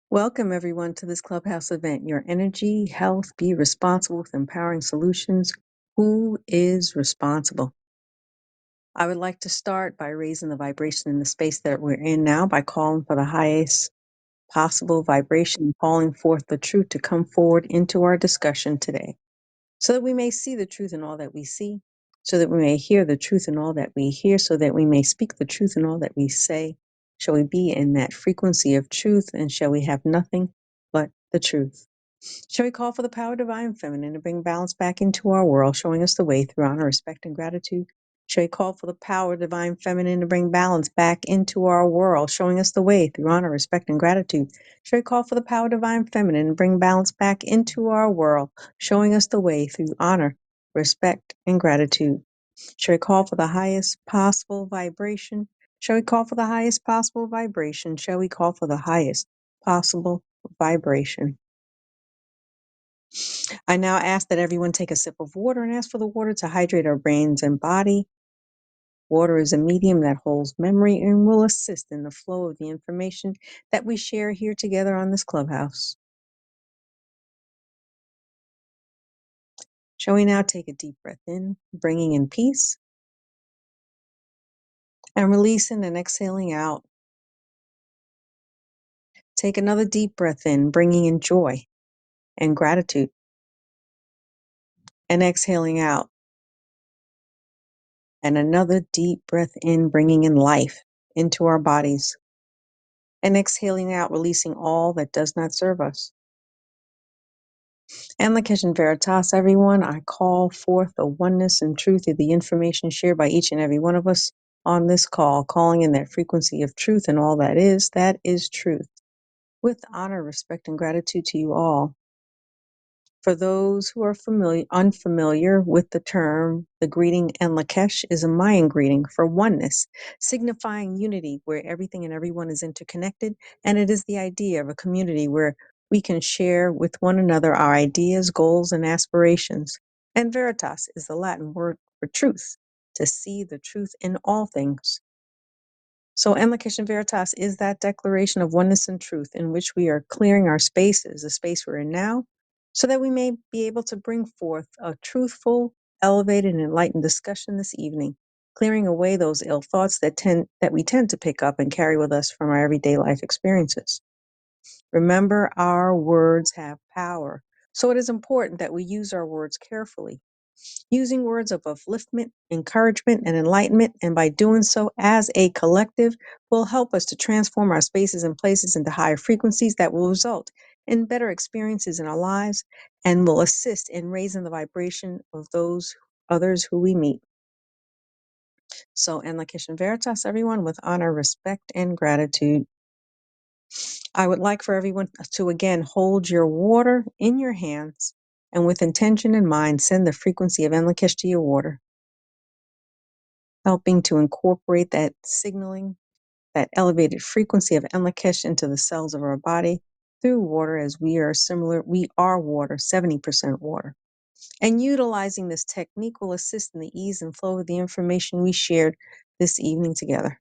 Welcome, everyone, to this Clubhouse event. Your energy, health, be responsible with empowering solutions. Who is responsible? I would like to start by raising the vibration in the space that we're in now by calling for the highest possible vibration, calling forth the truth to come forward into our discussion today, so that we may see the truth in all that we see, so that we may hear the truth in all that we hear, so that we may speak the truth in all that we say. Shall we be in that frequency of truth, and shall we have nothing but the truth? Shall we call for the power divine feminine to bring balance back into our world, showing us the way through honor, respect, and gratitude? Shall we call for the power divine feminine to bring balance back into our world, showing us the way through honor, respect, and gratitude? Shall we call for the power divine feminine to bring balance back into our world, showing us the way through honor, respect, and gratitude? Shall we call for the highest possible vibration? Shall we call for the highest possible vibration? Shall we call for the highest possible vibration? I now ask that everyone take a sip of water and ask for the water to hydrate our brains and body. Water is a medium that holds memory and will assist in the flow of the information that we share here together on this clubhouse. Shall we now take a deep breath in, bringing in peace, and releasing and exhaling out. Take another deep breath in, bringing in joy and gratitude, and exhaling out. And another deep breath in, bringing in life into our bodies, and exhaling out, releasing all that does not serve us. And Lakesh Veritas, everyone, I call forth the oneness and truth of the information shared by each and every one of us on this call, calling in that frequency of truth and all that is truth. With honor, respect, and gratitude to you all. For those who are unfamiliar with the term, the greeting and Lakesh is a Mayan greeting for oneness, signifying unity where everything and everyone is interconnected, and it is the idea of a community where we can share with one another our ideas, goals, and aspirations. And veritas is the Latin word for truth, to see the truth in all things. So, Enlication Veritas is that declaration of oneness and truth in which we are clearing our spaces, the space we're in now, so that we may be able to bring forth a truthful, elevated, and enlightened discussion this evening, clearing away those ill thoughts that we tend to pick up and carry with us from our everyday life experiences. Remember, our words have power, so it is important that we use our words carefully, using words of upliftment, encouragement, and enlightenment, and by doing so as a collective will help us to transform our spaces and places into higher frequencies that will result in better experiences in our lives and will assist in raising the vibration of those others who we meet. So, en Lakesh Veritas, everyone, with honor, respect, and gratitude. I would like for everyone to again hold your water in your hands and with intention in mind, send the frequency of Enlakesh to your water, helping to incorporate that signaling, that elevated frequency of Enlakesh into the cells of our body through water, as we are water, 70% water. And utilizing this technique will assist in the ease and flow of the information we shared this evening together.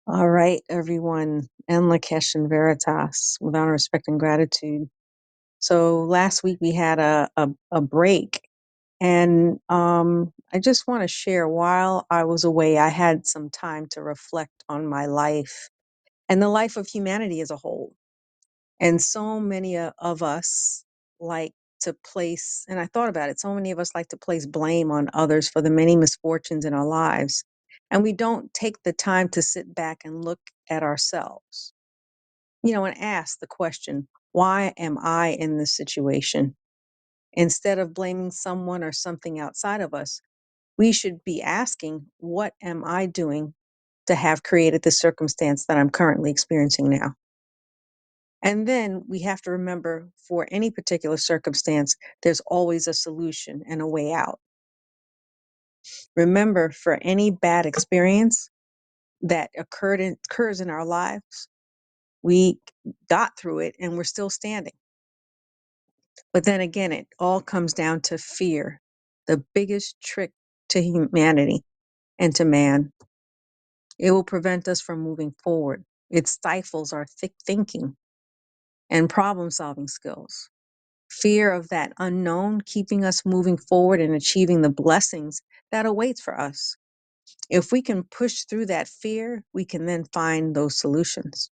All right, everyone, Enlakesh and Veritas, with honor, respect, and gratitude. So last week we had a break. And I just want to share, while I was away, I had some time to reflect on my life and the life of humanity as a whole. And so many of us like to place, and I thought about it, so many of us like to place blame on others for the many misfortunes in our lives. And we don't take the time to sit back and look at ourselves, and ask the question, why am I in this situation? Instead of blaming someone or something outside of us, we should be asking, what am I doing to have created the circumstance that I'm currently experiencing now? And then we have to remember, for any particular circumstance, there's always a solution and a way out. Remember, for any bad experience that occurs in our lives, we got through it and we're still standing. But then again, it all comes down to fear, the biggest trick to humanity and to man. It will prevent us from moving forward. It stifles our thick thinking and problem solving skills. Fear of that unknown keeping us moving forward and achieving the blessings that awaits for us. If we can push through that fear, we can then find those solutions.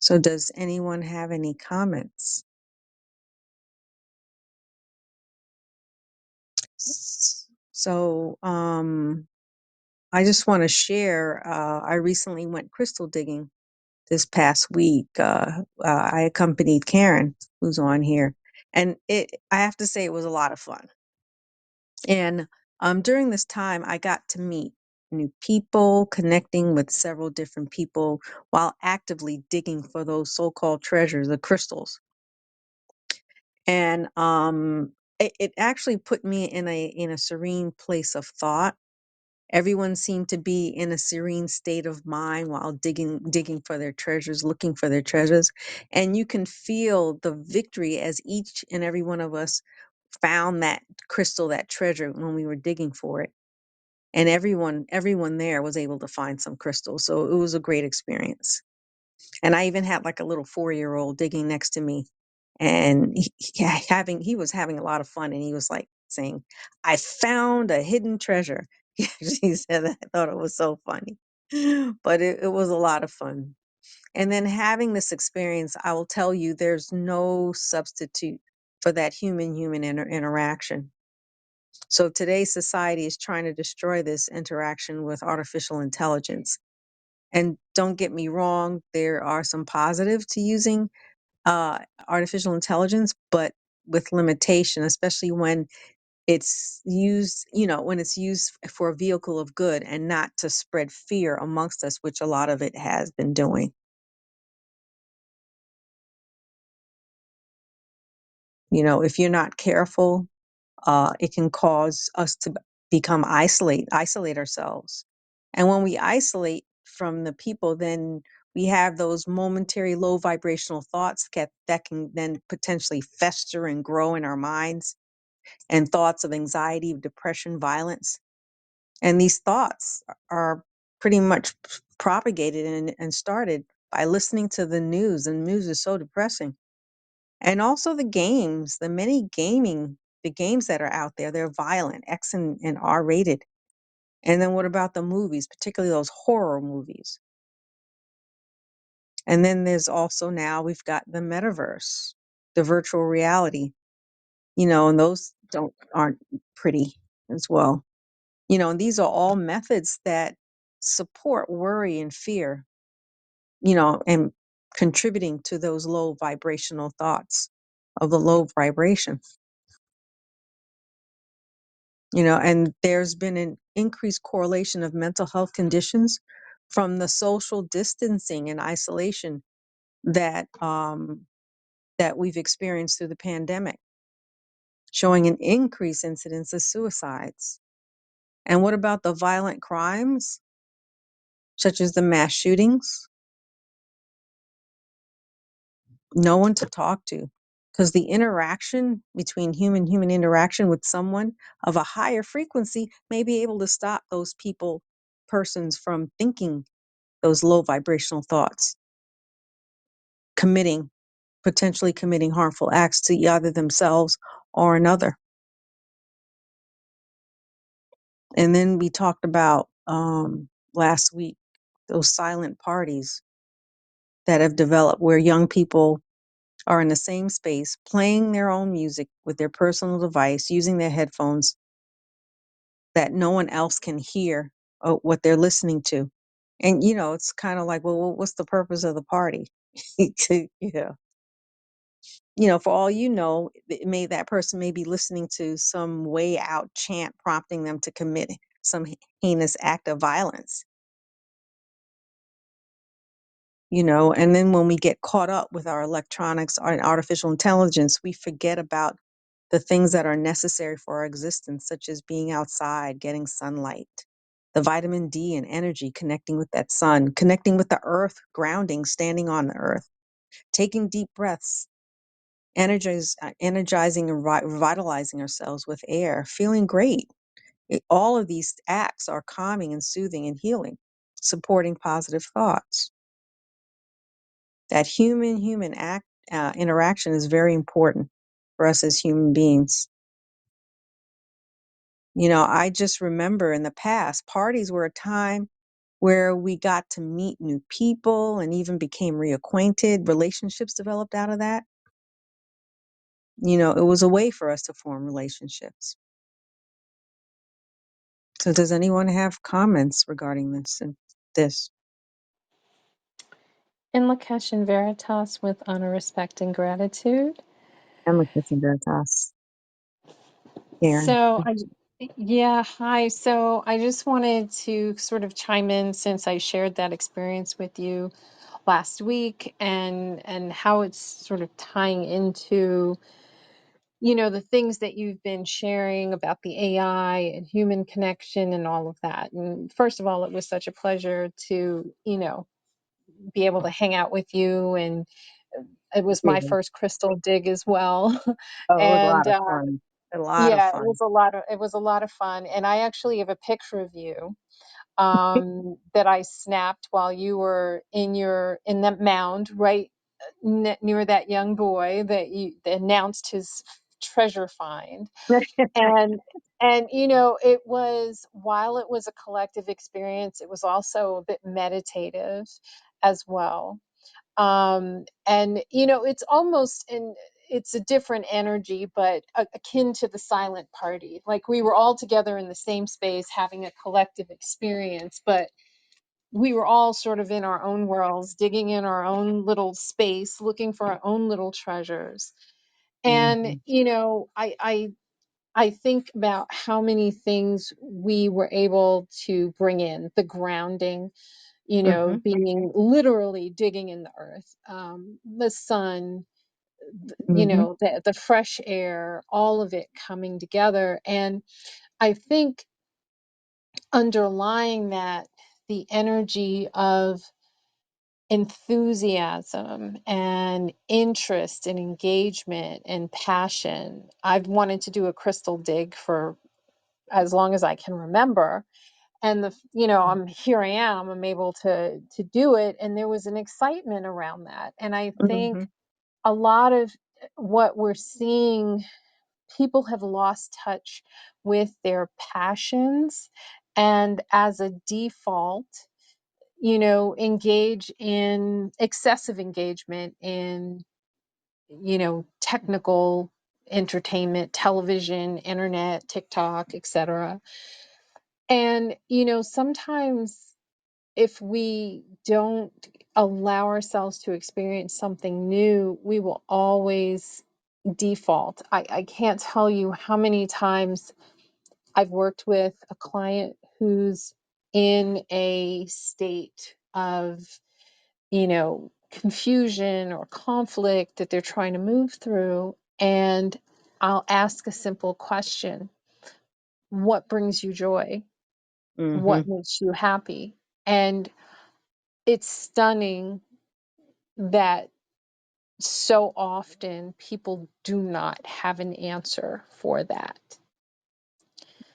So does anyone have any comments? So I just want to share, I recently went crystal digging this past week. I accompanied Karen, who's on here, and I have to say it was a lot of fun. And during this time, I got to meet new people, connecting with several different people while actively digging for those so-called treasures, the crystals. And it actually put me in a serene place of thought. Everyone seemed to be in a serene state of mind while digging for their treasures, looking for their treasures. And you can feel the victory as each and every one of us found that crystal, that treasure when we were digging for it. And everyone there was able to find some crystals. So it was a great experience. And I even had like a little 4-year-old digging next to me, and he was having a lot of fun, and he was like saying, "I found a hidden treasure." He said that. I thought it was so funny, but it was a lot of fun. And then having this experience, I will tell you, there's no substitute for that human interaction. So today's society is trying to destroy this interaction with artificial intelligence. And don't get me wrong, there are some positive to using artificial intelligence, but with limitation, especially when it's used, when it's used for a vehicle of good and not to spread fear amongst us, which a lot of it has been doing. If you're not careful, it can cause us to become isolate ourselves. And when we isolate from the people, then we have those momentary low vibrational thoughts that can then potentially fester and grow in our minds, and thoughts of anxiety, depression, violence. And these thoughts are pretty much propagated and started by listening to the news. And news is so depressing. And also the games that are out there, they're violent, X and R rated. And then what about the movies, particularly those horror movies? And then there's also, now we've got the metaverse, the virtual reality, and those aren't pretty as well. And these are all methods that support worry and fear, and contributing to those low vibrational thoughts of the low vibration. And there's been an increased correlation of mental health conditions from the social distancing and isolation that we've experienced through the pandemic, showing an increased incidence of suicides. And what about the violent crimes, such as the mass shootings? No one to talk to, because the interaction between human interaction with someone of a higher frequency may be able to stop those persons from thinking those low vibrational thoughts, committing potentially committing harmful acts to either themselves or another. And then we talked about last week those silent parties that have developed, where young people are in the same space playing their own music with their personal device, using their headphones, that no one else can hear what they're listening to. And it's kind of like, well, what's the purpose of the party? Yeah. For all that person may be listening to some way out chant prompting them to commit some heinous act of violence. And then when we get caught up with our electronics and artificial intelligence, we forget about the things that are necessary for our existence, such as being outside, getting sunlight, the vitamin D and energy, connecting with that sun, connecting with the earth, grounding, standing on the earth, taking deep breaths, energizing and revitalizing ourselves with air, feeling great. All of these acts are calming and soothing and healing. supporting positive thoughts. That human act interaction is very important for us as human beings. I just remember in the past, parties were a time where we got to meet new people and even became reacquainted. Relationships developed out of that. It was a way for us to form relationships. So does anyone have comments regarding this? In Lakesh and Veritas with honor, respect, and gratitude. And Lakesh and Veritas. Karen. So yeah, hi. So I just wanted to sort of chime in since I shared that experience with you last week and how it's sort of tying into, the things that you've been sharing about the AI and human connection and all of that. And first of all, it was such a pleasure to, be able to hang out with you, and it was Yeah. my first crystal dig as well. Oh, it was a and lot of fun. A lot of Yeah, it fun. was a lot of fun. And I actually have a picture of you that I snapped while you were in that mound right near that young boy that announced his treasure find. And it was, while it was a collective experience, it was also a bit meditative as well. And it's almost in it's a different energy, but akin to the silent party. Like, we were all together in the same space having a collective experience, but we were all sort of in our own worlds, digging in our own little space, looking for our own little treasures. And Hmm. I think about how many things we were able to bring in: the grounding, Hmm. being literally digging in the earth, the sun, Hmm. the fresh air, all of it coming together. And I think underlying that, the energy of enthusiasm and interest and engagement and passion. I've wanted to do a crystal dig for as long as I can remember. And I'm able to do it. And there was an excitement around that. And I think Hmm. a lot of what we're seeing, people have lost touch with their passions, and as a default, engage in excessive engagement in, technical entertainment, television, internet, TikTok, etc. And, sometimes if we don't allow ourselves to experience something new, we will always default. I can't tell you how many times I've worked with a client who's in a state of, confusion or conflict that they're trying to move through. And I'll ask a simple question: what brings you joy? Hmm. What makes you happy? And it's stunning that so often people do not have an answer for that.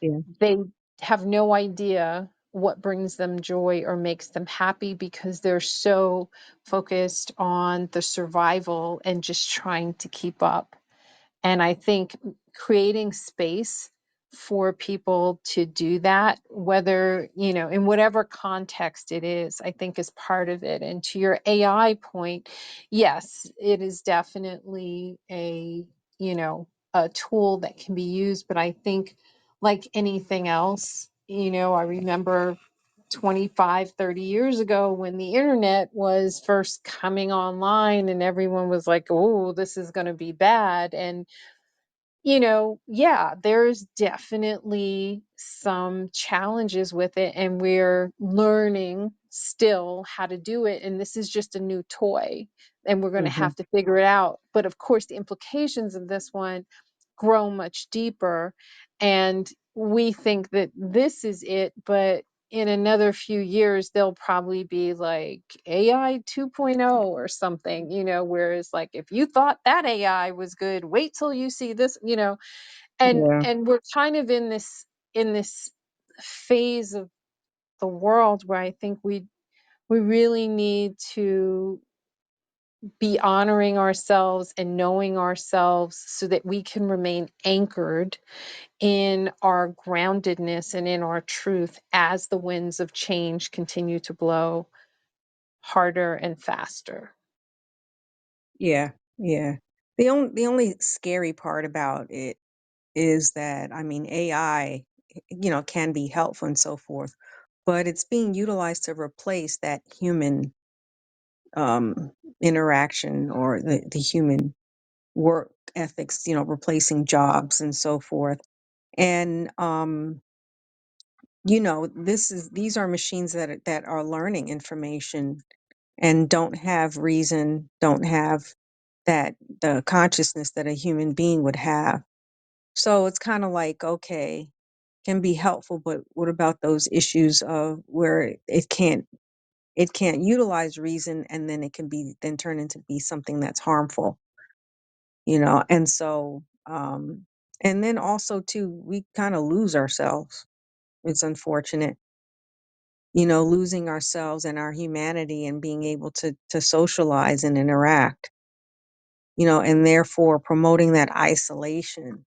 Yeah. They have no idea what brings them joy or makes them happy because they're so focused on the survival and just trying to keep up. And I think creating space for people to do that, whether, in whatever context it is, I think is part of it. And to your AI point, yes, it is definitely a tool that can be used. But I think, like anything else, I remember 25, 30 years ago when the internet was first coming online and everyone was like, oh, this is going to be bad. And yeah, there's definitely some challenges with it, and we're learning still how to do it. And this is just a new toy, and we're going to Hmm. have to figure it out. But of course, the implications of this one grow much deeper. And we think that this is it, but in another few years, they'll probably be like AI 2.0 or something, whereas, like, if you thought that AI was good, wait till you see this, and Yeah. and we're kind of in this phase of the world where I think we really need to be honoring ourselves and knowing ourselves so that we can remain anchored in our groundedness and in our truth as the winds of change continue to blow harder and faster. Yeah, yeah. The only scary part about it is that, I mean, AI, can be helpful and so forth, but it's being utilized to replace that human um, interaction or the human work ethics, replacing jobs and so forth. And these are machines that are learning information and don't have reason, don't have that the consciousness that a human being would have. So it's kind of like, okay, can be helpful, but what about those issues of where it can't utilize reason, and then it can be then turn into be something that's harmful, and so and then also too, we kind of lose ourselves. It's unfortunate, losing ourselves and our humanity and being able to socialize and interact, and therefore promoting that isolation,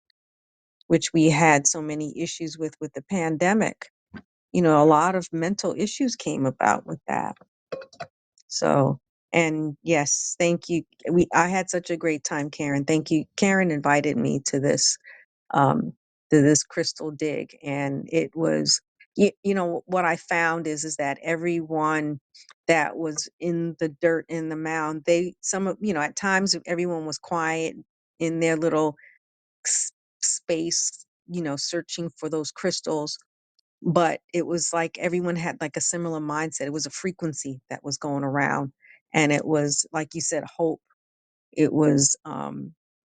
which we had so many issues with the pandemic. A lot of mental issues came about with that. So, and yes, thank you. I had such a great time, Karen. Thank you. Karen invited me um, to this crystal dig, and it was, what I found is that everyone that was in the dirt in the mound, at times everyone was quiet in their little space, searching for those crystals, but it was like everyone had like a similar mindset. It was a frequency that was going around, and it was, like you said, hope. It was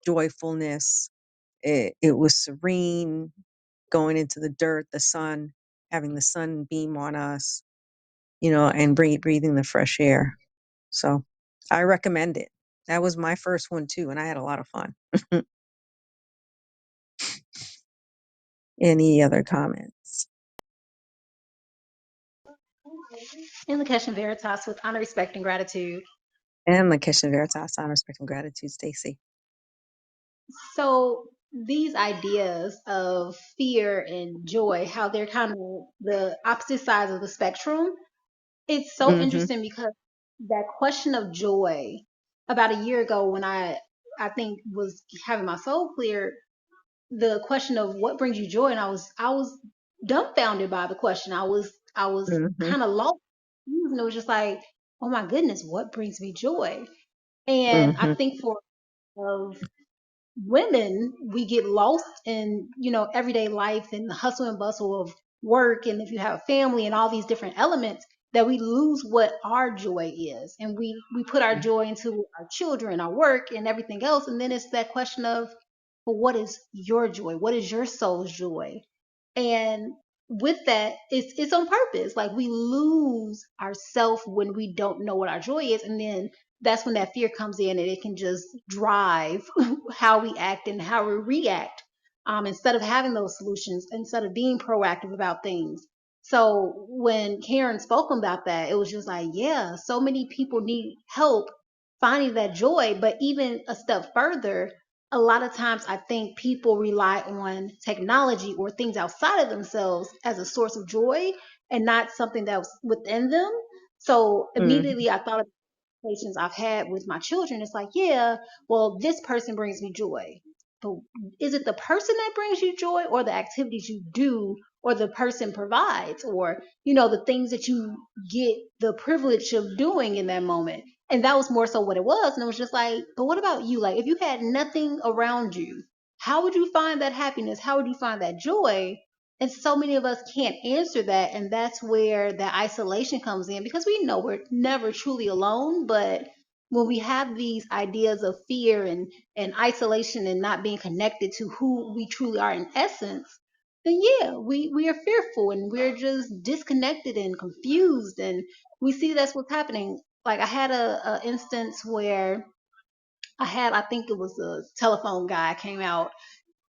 joyfulness. It was serene, going into the dirt, the sun, having the sun beam on us, and breathing the fresh air. So I recommend it. That was my first one too, and I had a lot of fun. Any other comments? In the Question Veritas with honor, respect, and gratitude. And Lakeisha Veritas, honor, respect, and gratitude, Stacy. So these ideas of fear and joy, how they're kind of the opposite sides of the spectrum, it's so Mm-hmm. interesting because that question of joy, about a year ago when I think was having my soul clear, the question of what brings you joy, and I was dumbfounded by the question. I was Mm-hmm. kind of lost, and it was just like, oh my goodness, what brings me joy? And I Mm-hmm. think for of women, we get lost in, everyday life and the hustle and bustle of work. And if you have a family and all these different elements, that we lose what our joy is. And we put our joy into our children, our work, and everything else. And then it's that question of, well, what is your joy? What is your soul's joy? And with that, it's on purpose. Like we lose ourself when we don't know what our joy is, and then that's when that fear comes in, and it can just drive how we act and how we react. Instead of having those solutions, instead of being proactive about things. So when Karen spoke about that, it was just like, yeah, so many people need help finding that joy. But even a step further, a lot of times I think people rely on technology or things outside of themselves as a source of joy and not something that was within them. So Mm-hmm. immediately I thought of conversations I've had with my children. It's like, yeah, well, this person brings me joy. But is it the person that brings you joy or the activities you do or the person provides or, the things that you get the privilege of doing in that moment? And that was more so what it was. And it was just like, but what about you? Like, if you had nothing around you, how would you find that happiness? How would you find that joy? And so many of us can't answer that. And that's where that isolation comes in because we know we're never truly alone. But when we have these ideas of fear and isolation and not being connected to who we truly are in essence, then yeah, we are fearful and we're just disconnected and confused. And we see that's what's happening. Like I had a instance where I think it was a telephone guy came out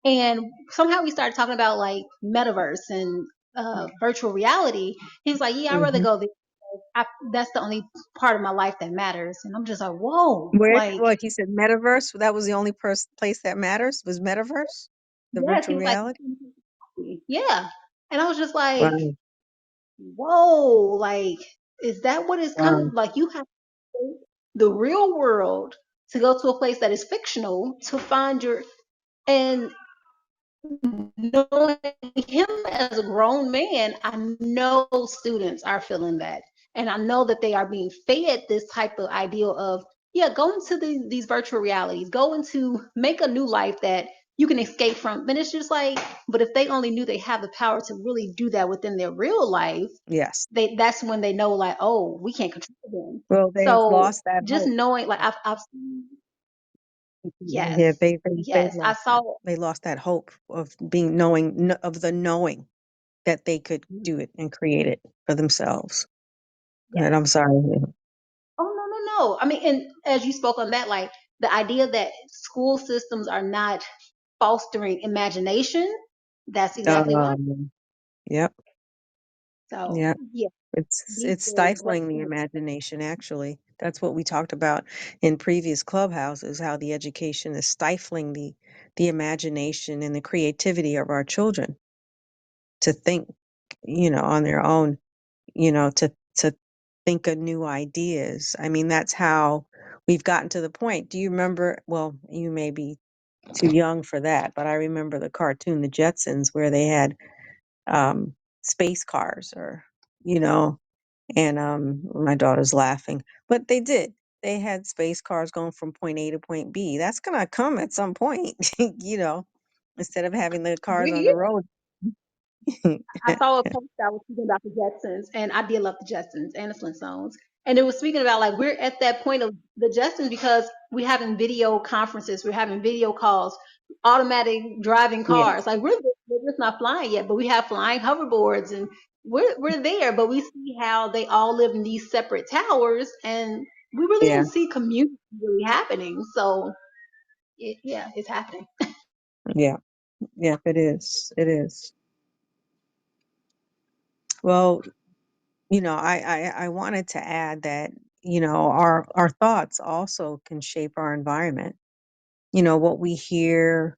and somehow we started talking about like metaverse and virtual reality. He was like, yeah, I'd rather Hmm. go there. That's the only part of my life that matters. And I'm just like, whoa, Where, like, what he said, metaverse? That was the only place that matters, was metaverse, the yes. He virtual was like, reality. yeah. And I was just like, Wow, whoa, like, is that what it's wow. come? Like, you have the real world to go to a place that is fictional to find your, and knowing him as a grown man, I know students are feeling that. And I know that they are being fed this type of ideal of, yeah, go into these virtual realities, go into make a new life that you can escape from. But it's just like, but if they only knew they have the power to really do that within their real life, Yes. that's when they know, like, oh, we can't control them. Well, they've So lost that just hope. knowing, like, I've seen, yes, Yeah, they've yes, I lost that. saw, They lost that hope of being knowing, of the knowing that they could do it and create it for themselves. And I'm yes. sorry. Oh, no, no, no. I mean, and as you spoke on that, like the idea that school systems are not fostering imagination, that's exactly why. Um, yep, So, yep. yeah, these It's were great stifling the points. imagination, actually. That's what we talked about in previous clubhouses, how the education is stifling the imagination and the creativity of our children to think, on their own, to think of new ideas. I mean, that's how we've gotten to the point. Do you remember? Well, you may be too young for that, but I remember the cartoon, The Jetsons, where they had space cars, or you know, and my daughter's laughing, but they did. They had space cars going from point A to point B. That's gonna come at some point, instead of having the cars on the road. I saw a post that was speaking about the Jetsons, and I did love the Jetsons and the Flintstones. And it was speaking about like we're at that point of the Jetsons because we're having video conferences, we're having video calls, automatic driving Yeah, cars. Like we're just not flying yet, but we have flying hoverboards, and we're there. But we see how they all live in these separate towers, and we really yeah, didn't see community really happening. So yeah, it's happening. yeah, yeah. It is. It is. Well, I wanted to add that our thoughts also can shape our environment. What we hear,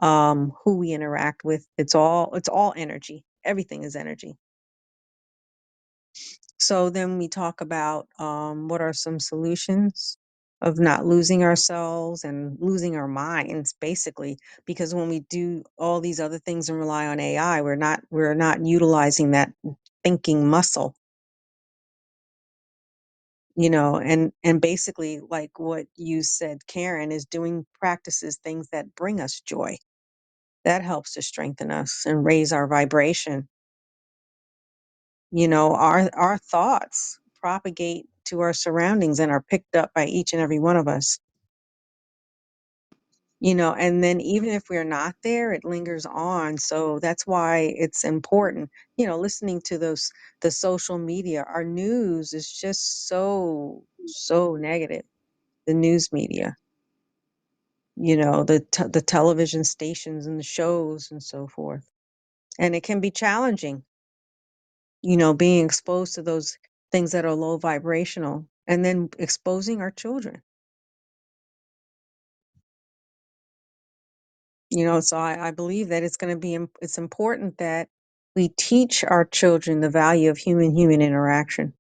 who we interact with. It's all energy. Everything is energy. So then we talk about what are some solutions of not losing ourselves and losing our minds, basically, because when we do all these other things and rely on AI, we're not utilizing that thinking muscle, and basically, like what you said, Karen, is doing practices, things that bring us joy. That helps to strengthen us and raise our vibration. Our thoughts propagate to our surroundings and are picked up by each and every one of us. And then even if we're not there, it lingers on. So that's why it's important, listening to the social media. Our news is just so negative. The news media, the television stations and the shows and so forth. And it can be challenging, being exposed to those things that are low vibrational, and then exposing our children. So I believe that it's important that we teach our children the value of human interaction,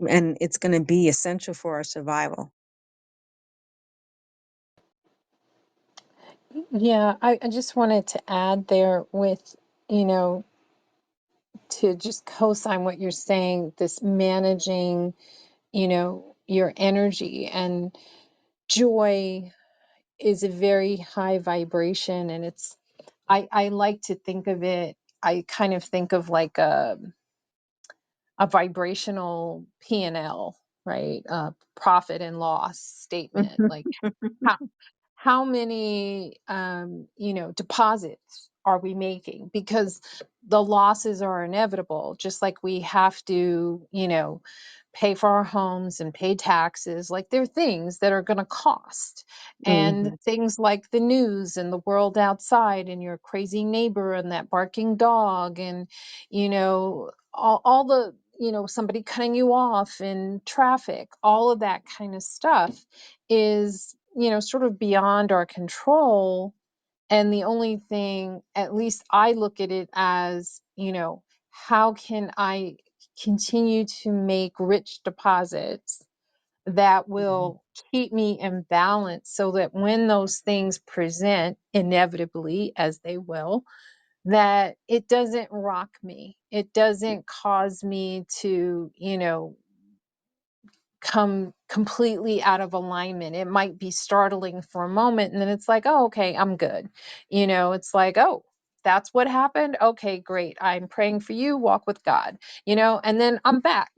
and it's going to be essential for our survival. Yeah, I just wanted to add there with, you know, to just co-sign what you're saying, this managing, your energy and joy is a very high vibration. And I like to think of it, I kind of think of like a vibrational P&L, right? Profit and loss statement. Like how many deposits are we making, because the losses are inevitable, just like we have to pay for our homes and pay taxes. Like there are things that are going to cost, and Hmm. things like the news and the world outside and your crazy neighbor and that barking dog and, all the, somebody cutting you off in traffic, all of that kind of stuff is, sort of beyond our control. And the only thing, at least I look at it as, how can I continue to make rich deposits that will keep me in balance so that when those things present inevitably, as they will, that it doesn't rock me. It doesn't cause me to, come completely out of alignment. It might be startling for a moment, and then it's like, oh, okay, I'm good. It's like, oh, that's what happened. Okay, great. I'm praying for you. Walk with God, and then I'm back.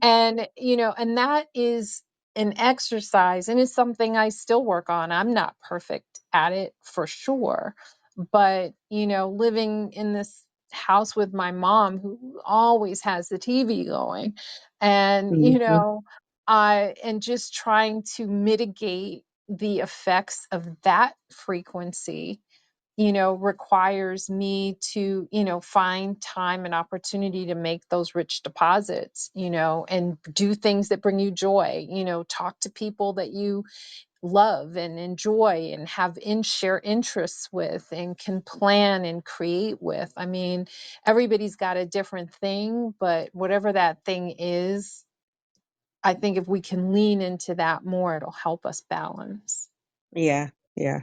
And, and that is an exercise, and it's something I still work on. I'm not perfect at it for sure. But, living in this house with my mom who always has the TV going, and, Hmm. and just trying to mitigate the effects of that frequency, requires me to, find time and opportunity to make those rich deposits, and do things that bring you joy, talk to people that you love and enjoy and have share interests with and can plan and create with. I mean, everybody's got a different thing, but whatever that thing is, I think if we can lean into that more, it'll help us balance. Yeah, yeah.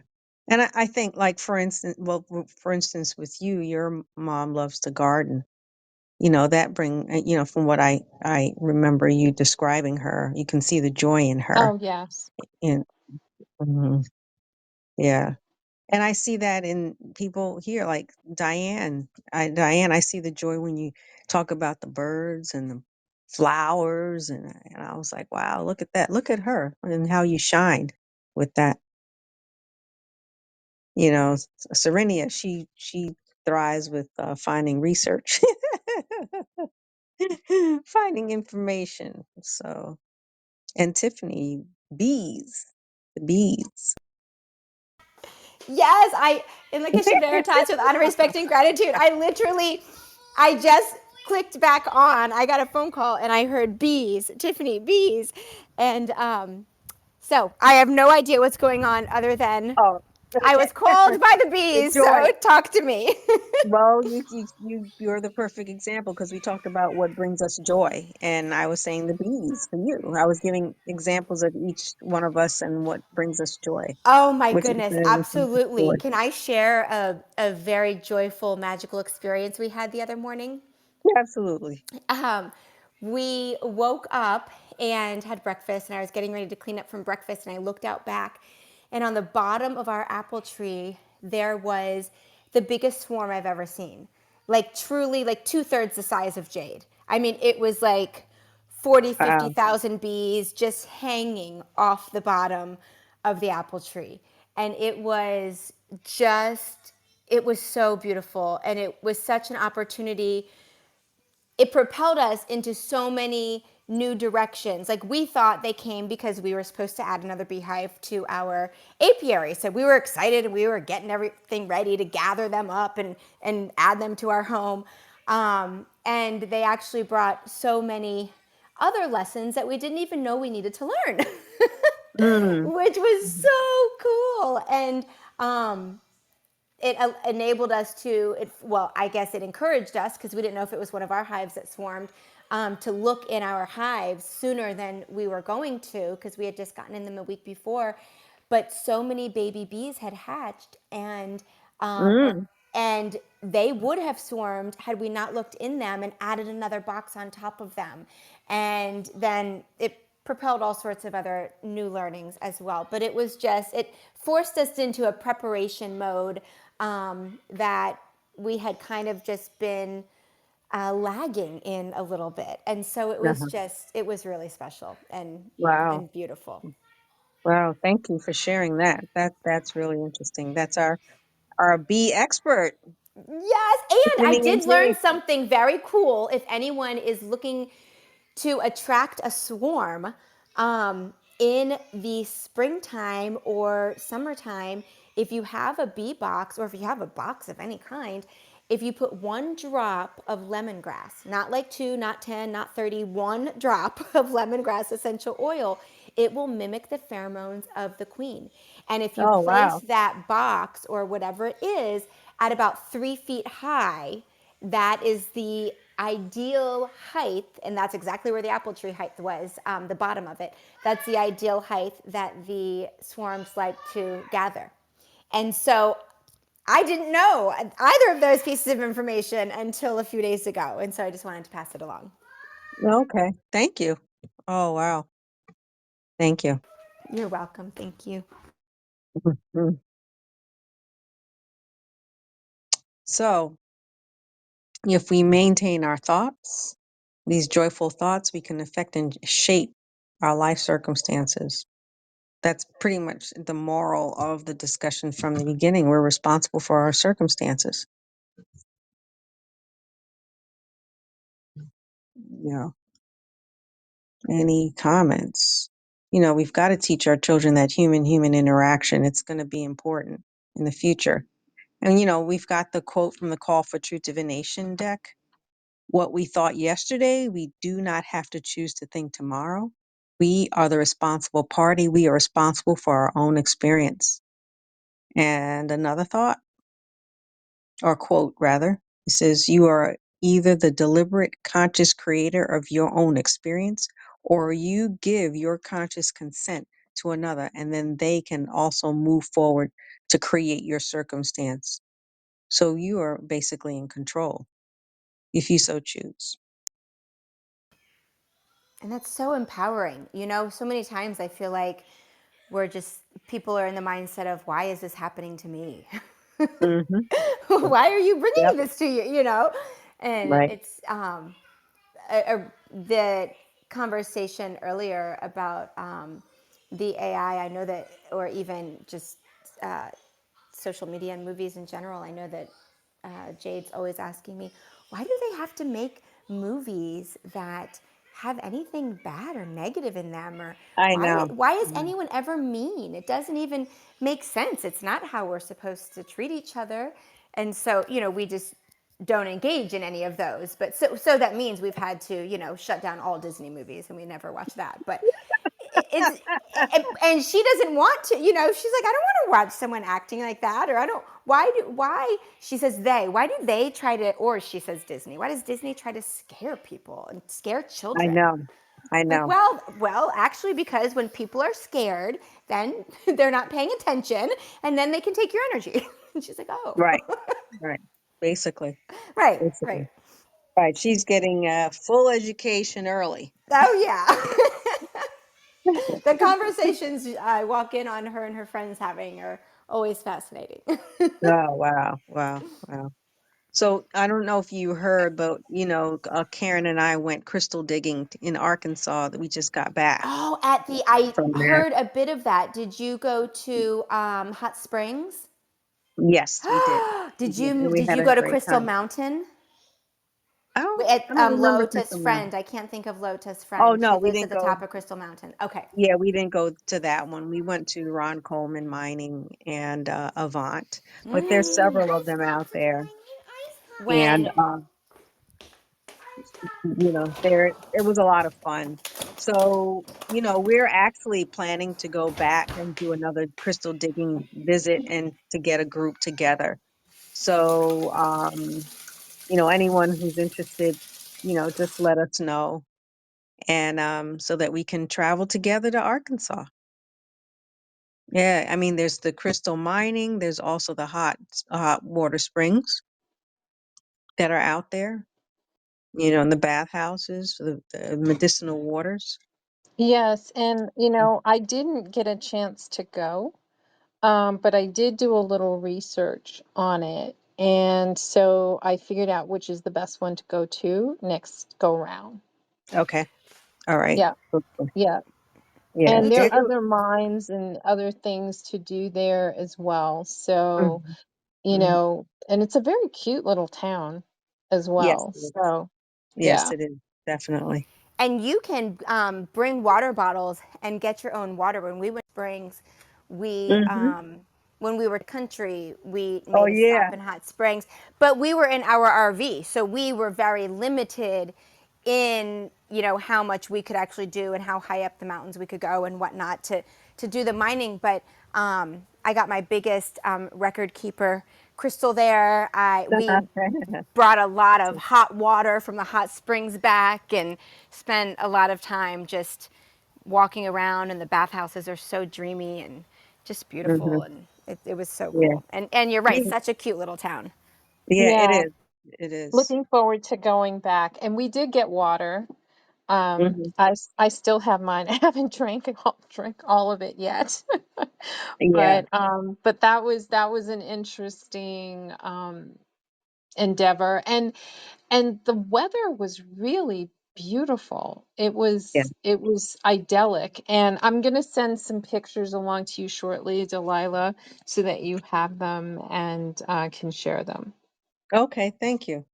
And I think, like, for instance, well, for instance, with you, your mom loves to garden. That from what I remember you describing her, you can see the joy in her. Oh, yes. And mhm, yeah, and I see that in people here, like Diane. Diane, I see the joy when you talk about the birds and the flowers, and I was like, wow, look at that, look at her and how you shine with that. Serenia, she thrives with finding research, finding information. So, and Tiffany, bees, the bees. Yes, in Lakeisha Veritas with honor, respect, and gratitude. I just clicked back on. I got a phone call and I heard bees, Tiffany, bees. And so I have no idea what's going on other than Oh, I okay. was called by the The bees, so joy. talk to me. Well, you're the perfect example because we talked about what brings us joy, and I was saying the bees for you. I was giving examples of each one of us and what brings us joy, Oh my which is goodness, which is absolutely. joy. Can I share a very joyful, magical experience we had the other morning? Yeah, absolutely. um, we woke up and had breakfast, and I was getting ready to clean up from breakfast, and I looked out back, and on the bottom of our apple tree, there was the biggest swarm I've ever seen. Like truly, like two-thirds the size of jade. I mean, it was like 40, Wow. 50,000 bees just hanging off the bottom of the apple tree. And it was so beautiful. And it was such an opportunity. It propelled us into so many new directions. Like we thought they came because we were supposed to add another beehive to our apiary. So we were excited and we were getting everything ready to gather them up and add them to our home. And they actually brought so many other lessons that we didn't even know we needed to learn, Mm. which was so cool. And it enabled us to, well, I guess it encouraged us because we didn't know if it was one of our hives that swarmed, to look in our hives sooner than we were going to because we had just gotten in them a week before. But so many baby bees had hatched, Mm. and they would have swarmed had we not looked in them and added another box on top of them. And then it propelled all sorts of other new learnings as well. But it forced us into a preparation mode that we had kind of just been lagging in a little bit. And so Uh-huh. it was really special Wow. and beautiful. Wow. Thank you for sharing that. That's really interesting. That's our bee expert, Yes, and I Tiffany and did learn Jay. something very cool. If anyone is looking to attract a swarm in the springtime or summertime. If you have a bee box, or if you have a box of any kind, if you put 1 drop of lemongrass, not like 2, not 10, not 30, 1 drop of lemongrass essential oil, it will mimic the pheromones of the queen. And if you Oh, place wow. that box or whatever it is at about 3 feet high, that is the ideal height, and that's exactly where the apple tree height was, the bottom of it. That's the ideal height that the swarms like to gather. And so I didn't know either of those pieces of information until a few days ago. And so I just wanted to pass it along. Okay. Thank you. Oh, wow. Thank you. You're welcome. Thank you. Mhm. So, if we maintain our thoughts, these joyful thoughts, we can affect and shape our life circumstances. That's pretty much the moral of the discussion from the beginning. We're responsible for our circumstances. You know, any comments? We've got to teach our children that human interaction. It's going to be important in the future. And, we've got the quote from the Call for True Divination deck. What we thought yesterday, we do not have to choose to think tomorrow. We are the responsible party. We are responsible for our own experience. And another thought, or quote rather, it says, you are either the deliberate conscious creator of your own experience, or you give your conscious consent to another, and then they can also move forward to create your circumstance. So you are basically in control if you so choose. And that's so empowering. So many times I feel like people are in the mindset of, why is this happening to me? Mm-hmm. Why are you bringing Yep. this to you? And Right. it's the conversation earlier about the AI. I know that, or even just social media and movies in general. I know that Jade's always asking me, why do they have to make movies that have anything bad or negative in them? Or I why, know. why is anyone ever mean? It doesn't even make sense. It's not how we're supposed to treat each other. And so, we just don't engage in any of those. But so that means we've had to, shut down all Disney movies and we never watch that. But it's and she doesn't want to, she's like, I don't want to watch someone acting like that. Or I don't, why she says they, why do they try to, or she says Disney, why does Disney try to scare people and scare I children? know. I Like, know. well, actually, because when people are scared, then they're not paying attention, and then they can take your energy. And she's like, oh. Right. Right. Basically. Right, right. Basically. Right. She's getting a full education early. Oh yeah. The conversations I walk in on her and her friends having are always fascinating. Oh, wow. Wow. Wow. So I don't know if you heard, but Karen and I went crystal digging in Arkansas that we just got back Oh, I from there. heard a bit of that. Did you go to Hot Springs? Yes, we did. We Did did. you And we did had you a go to great Crystal time. Mountain? I At don't remember Lotus Crystal Mountain. Friend. I can't think of Lotus Oh Friend. She no, we lives at didn't the go. top of Crystal Mountain. Okay. Yeah, we didn't go to that one. We went to Ron Coleman Mining and Avant, but there's several of them out there. And When there it was a lot of fun. So we're actually planning to go back and do another crystal digging visit and to get a group together. So anyone who's interested, just let us know, and so that we can travel together to Arkansas. Yeah, I mean, there's the crystal mining, there's also the hot water springs that are out there, and the bathhouses, the medicinal waters. Yes, and I didn't get a chance to go, but I did do a little research on it, and so I figured out which is the best one to go to next go round. Okay. All right. Yeah, Okay. yeah. Yeah. And you there did are other mines and other things to do there as well. So, Mhm, mhm. and it's a very cute little town as Yes, well. it is. So, Yes, yeah. it is. Definitely. And you can bring water bottles and get your own water. When we went to Springs, we Hmm. when we were country, we Oh made a yeah. stop in Hot Springs, but we were in our RV, so we were very limited in how much we could actually do and how high up the mountains we could go and whatnot to do the mining. But I got my biggest record keeper crystal there. We brought a lot of hot water from the hot springs back and spent a lot of time just walking around, and the bathhouses are so dreamy and just Hmm. beautiful, and it was so Yeah. cool. And you're right, Yeah. such a cute little town. Yeah. It Yeah, is. It is. looking forward to going back. And we did get water. Hmm. I still have mine. I haven't drank all of it yet. Yeah. But that was an interesting endeavor. And the weather was really beautiful. Yeah. It was idyllic. And I'm gonna send some pictures along to you shortly, Delilah, so that you have them and can share them. Okay. Thank you.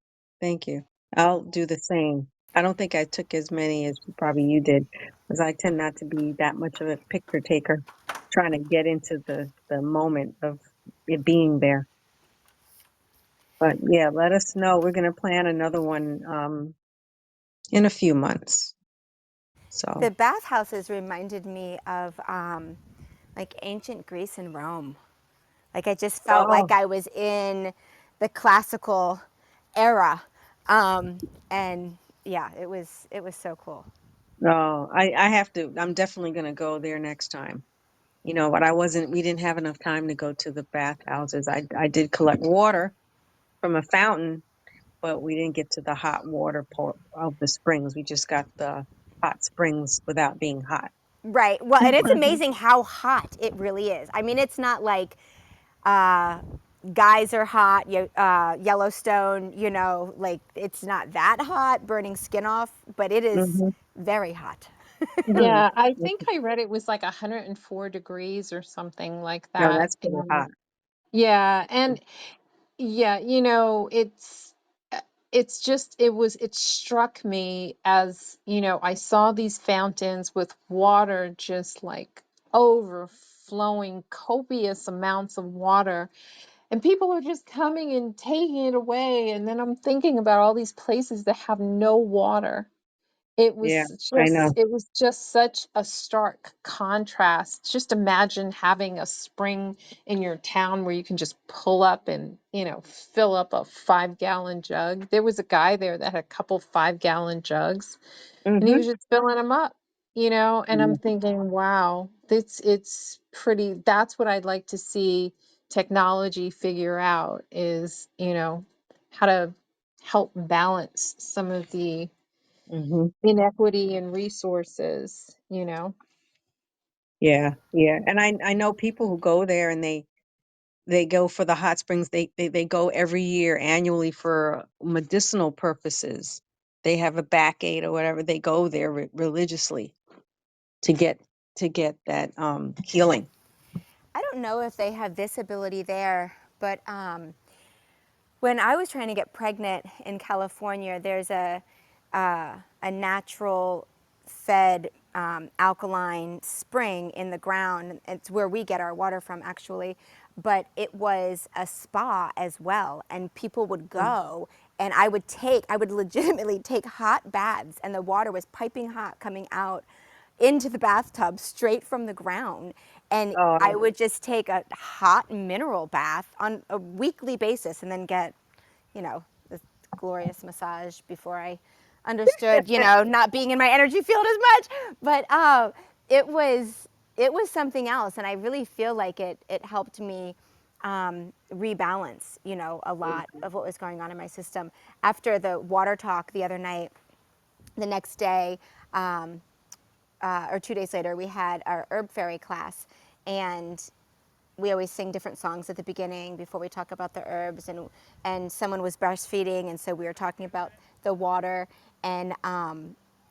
Thank you. I'll do the same. I don't think I took as many as probably you did, because I tend not to be that much of a picture taker, trying to get into the moment of it being there. But yeah, let us know. We're going to plan another one in a few months. So, The bathhouses reminded me of like ancient Greece and Rome. Like I just felt like oh I was in the classical era, and yeah, it was so cool. no, I have to. I'm definitely going to go there next time. But I wasn't. We didn't have enough time to go to the bathhouses. I did collect water from a fountain, but we didn't get to the hot water part of the springs. We just got the hot springs without being hot. Right. Well, and it's amazing how hot it really is. I mean, it's not like uh, guys are hot, Yellowstone, like it's not that hot, burning skin off, but it is Hmm. very hot. Yeah, I think I read it was like 104 degrees or something like No, that. that's pretty And hot. yeah, and yeah, it's just it struck me as, I saw these fountains with water just like overflowing, copious amounts of water, and people are just coming and taking it away. And then I'm thinking about all these places that have no water. It Yeah, was I just know. it was just such a stark contrast. Just imagine having a spring in your town where you can just pull up and, fill up a 5-gallon jug. There was a guy there that had a couple 5-gallon jugs, and he Hmm. was just filling them up, and I'm thinking, wow, it's pretty. That's what I'd like to see technology figure out is, how to help balance some of the Hmm. inequity in resources. Yeah, yeah. And I know people who go there and they go for the hot springs. They go every year annually for medicinal purposes. They have a backache or whatever. They go there religiously to get that healing. I don't know if they have this ability there, but when I was trying to get pregnant in California, there's a natural fed alkaline spring in the ground. It's where we get our water from, actually. But it was a spa as well, and people would go, and I would legitimately take hot baths, and the water was piping hot coming out into the bathtub straight from the ground. And I Oh, would just take a hot mineral bath on a weekly basis and then get, this glorious massage before I understood, not being in my energy field as much. But it was it was something else, and I really feel like it helped me rebalance, a lot of what was going on in my system. After the water talk the other night, the next day, or 2 days later, we had our herb fairy class, and we always sing different songs at the beginning before we talk about the herbs, and someone was breastfeeding, and so we were talking about the water, and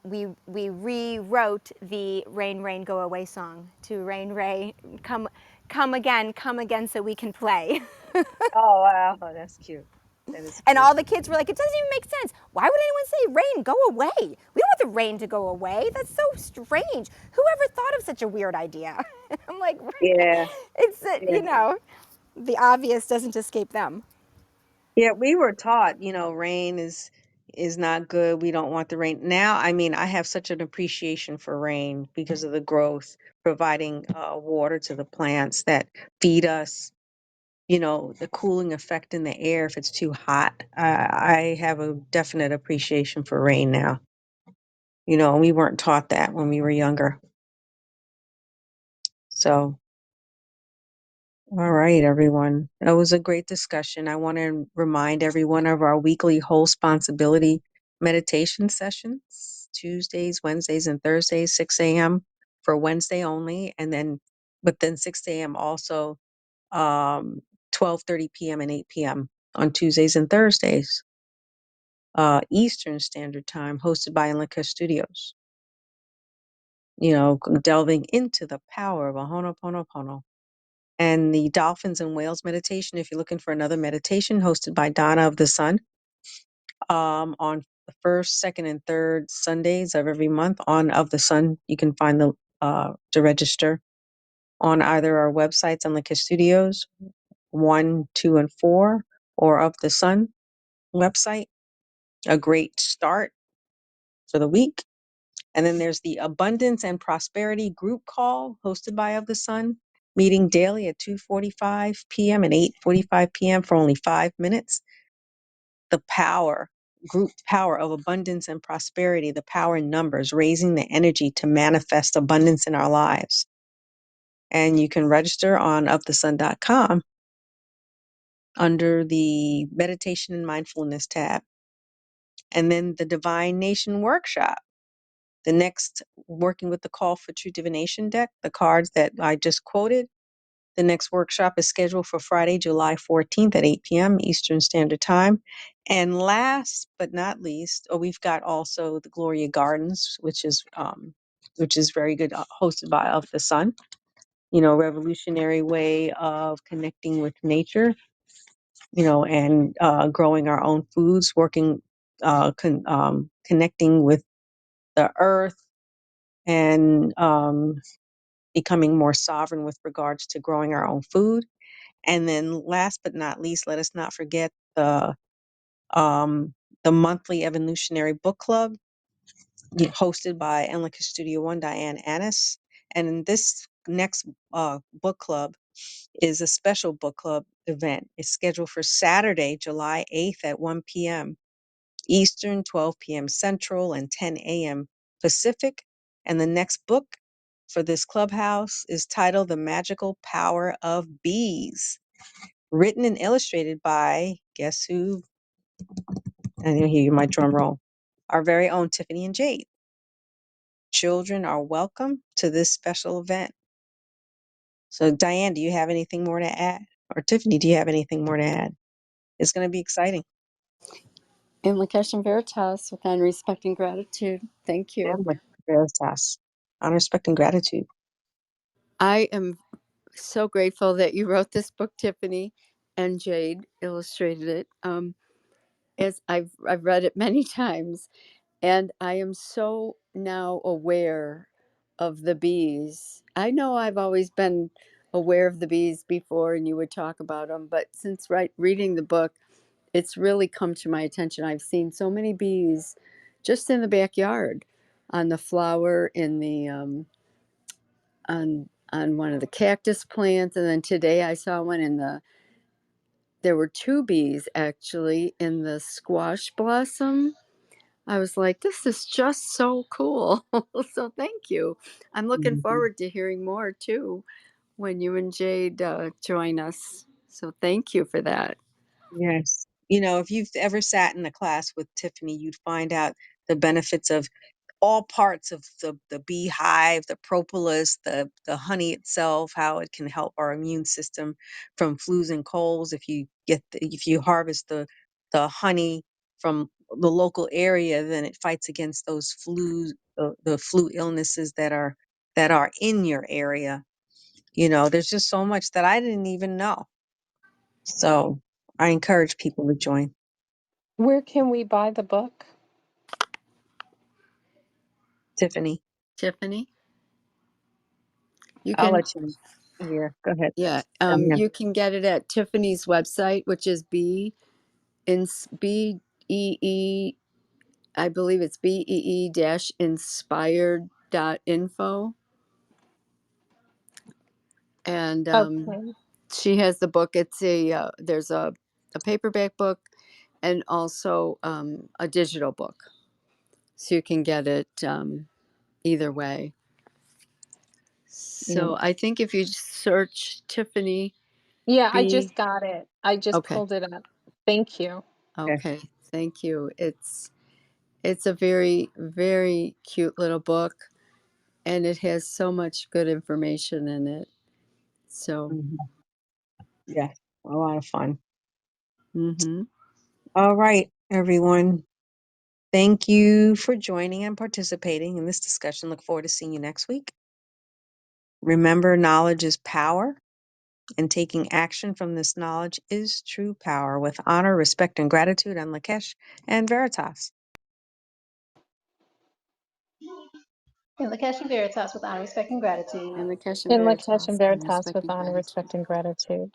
we rewrote the "Rain Rain Go Away" song to "Rain Rain Come Again, Come Again, so we can play." oh wow, that's cute. That is And cool. all the kids were like, it doesn't even make sense. Why would anyone say rain, go away? We don't want the rain to go away. That's so strange. Whoever thought of such a weird idea? I'm like, Yeah, it's, yeah, the obvious doesn't escape them. yeah. We were taught, rain is not good. We don't want the rain. Now, I mean, I have such an appreciation for rain because of the growth, providing water to the plants that feed us. The cooling effect in the air if it's too hot. I have a definite appreciation for rain now. And we weren't taught that when we were younger. So, all right, everyone. That was a great discussion. I want to remind everyone of our weekly whole responsibility meditation sessions, Tuesdays, Wednesdays, and Thursdays, 6 a.m. for Wednesday only. But then 6 a.m. also, 12:30 p.m. and 8 p.m. on Tuesdays and Thursdays, Eastern Standard Time, hosted by Inlika Studios. Delving into the power of a Ho'oponopono. And the Dolphins and Whales meditation, if you're looking for another meditation, hosted by Donna of the Sun, on the first, second, and third Sundays of every month on Of the Sun. You can find the to register on either our websites, Inlika Studios 1, 2, and 4, or Of the Sun website. A great start for the week. And then there's the Abundance and Prosperity group call hosted by Of the Sun, meeting daily at 2:45 p.m. and 8:45 p.m. for only 5 minutes. The group power of abundance and prosperity, the power in numbers, raising the energy to manifest abundance in our lives. And you can register on ofthesun.com under the Meditation and Mindfulness tab. And then the Divine Nation Workshop. The next, working with the Call for True Divination deck, the cards that I just quoted. The next workshop is scheduled for Friday, July 14th at 8 p.m. Eastern Standard Time. And last but not least, we've got also the Gloria Gardens, which is very good, hosted by Of the Sun. Revolutionary way of connecting with nature, and growing our own foods, connecting with the earth, and becoming more sovereign with regards to growing our own food. And then last but not least, let us not forget um, the monthly evolutionary book club, hosted by Enlica Studio One, Diane Annis. And in this next book club is a special book club event. It's scheduled for Saturday, July 8th at 1 p.m. Eastern, 12 p.m. Central, and 10 a.m. Pacific. And the next book for this clubhouse is titled The Magical Power of Bees, written and illustrated by, guess who? And you'll hear my drum roll. Our very own Tiffany and Jade. Children are welcome to this special event. So, Diane, do you have anything more to add? Or Tiffany, do you have anything more to add? It's going to be exciting. In Lakesh Veritas, with honor, respect, and gratitude. Thank you. And with Veritas, honor, respect, and gratitude. I am so grateful that you wrote this book, Tiffany, and Jade illustrated it. As I've read it many times, and I am so now aware of the bees. I know I've always been aware of the bees before, and you would talk about them, but since reading the book, it's really come to my attention. I've seen so many bees just in the backyard, on the flower, in the on one of the cactus plants, and then today I saw one in the. There were two bees actually in the squash blossom. I was like, this is just so cool. So thank you. I'm looking Mhm. forward to hearing more too when you and Jade join us. So thank you for that. Yes. If you've ever sat in a class with Tiffany, you'd find out the benefits of all parts of the beehive, the propolis, the honey itself, how it can help our immune system from flus and colds. If you harvest the honey from the local area, then it fights against those the flu illnesses that are in your area. There's just so much that I didn't even know. So I encourage people to join. Where can we buy the book? Tiffany, Tiffany, you I'll can, let you. Yeah, go ahead. yeah, Yeah. you can get it at Tiffany's website, which is BEE, I believe it's BEE-inspired.info. And Okay. she has the book. It's there's a paperback book and also a digital book. So you can get it either way. Yeah. So I think if you search Tiffany Yeah, I B, just got it. I just okay, pulled it up. Thank you. Okay. okay, thank you. It's a very, very cute little book, and it has so much good information in it. So, Mhm. Yeah, a lot of fun. mm-hmm. All right, everyone. Thank you for joining and participating in this discussion. Look forward to seeing you next week. Remember, knowledge is power, and taking action from this knowledge is true power. With honor, respect, and gratitude, I'm Lakesh and Veritas. And Lakesh and Veritas with honor, respect, and gratitude. And the Keshan In Lakesh and Veritas and Veritas respect with and honor, gratitude. respect, and gratitude.